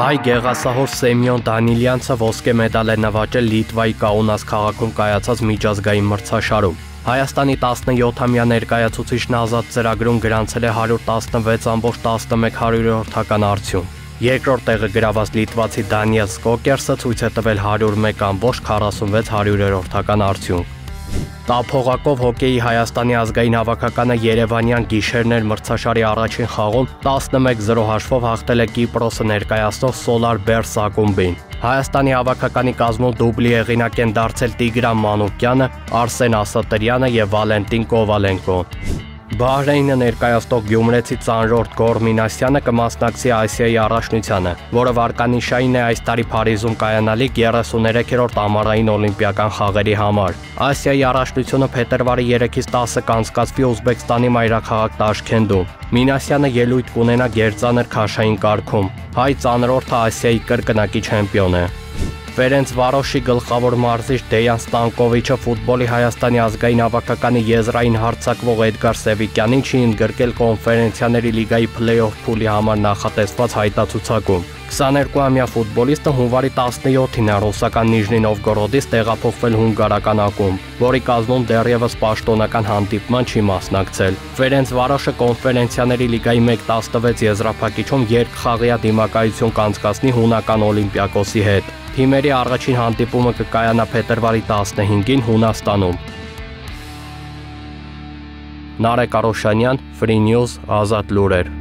Հայ գեղասահոր Սեմյոն Դանիլյանցը ոսկե մեդալ է նվաճել Լիտվայի Կաունաս քաղաքում կայացած միջազգային մրցաշարում։ Հայաստանի 17-ամյա ներկայացուցիչն ազատ ծրագրում գրանցել է 110.11 արդյուն։ Երկրորդ տեղը գրաված լիտվացի Դանիել Սկոկերսը ցույց է տվել 101.46 արդյուն։ Տափողակով հոկեյի Հայաստանի ազգային հավաքականը Երևանյան գիշերներ մրցաշարի առաջին խաղում 11-0 հաշվով հաղթել է Կիպրոսը ներկայացնող Solar Bears ակումբին։ Հայաստանի հավաքականի կազմում դուբլի հեղինակ են դարձել Տիգրան Մանուկյանը, Արսեն Ասատրյանը եւ Վալենտին Կովալենկոն։ Բահրեյնը ներկայացնող գյումրեցի ծանրորդ Գոր Մինասյանը կմասնակցի Ասիայի առաջնությանը, որը վարկանիշային է այս տարի Փարիզում կայանալիք 33-րդ ամառային օլիմպիական խաղերի համար։ Ասիայի առաջնությունը փետրվարի 3-ից 10-ը կանցկացվի Ուզբեկստանի մայրաքաղաք Տաշքենդում։ Մինասյանը ելույթ կունենա գերծանր քաշային կարգում։ Հայ ծանրորդը Ասիայի կրկնակի չեմպիոն է։ Ֆերենցվարոշի գլխավոր մարզիչ Դեյան Ստանկովիչը ֆուտբոլի Հայաստանի ազգային հավաքականի եզրային հարձակվող Էդգար Սևիկյանին չի ընդգրկել կոնֆերենցիաների լիգայի փլեյօֆ փուլի համար նախատեսված հայտացուցակում։ 22-ամյա ֆուտբոլիստը հունվարի 17-ին է ռուսական Նիժնի Նովգորոդից տեղափոխվել հունգարական ակումբ, որի կազմում դեռևս պաշտոնական հանդիպման չի մասնակցել։ Ֆերենցվարոշը կոնֆերենցիաների լիգայի 1-16 եզրափակիչում երկխաղյա դիմակայություն կանցկացնի հունական Օլիմպիակոսի հետ։ Թիմերի առաջին հանդիպումը կկայանա փետրվարի 15-ին Հունաստանում։ Նարեկ Արոշանյան, Free News, Ազատ լուրեր։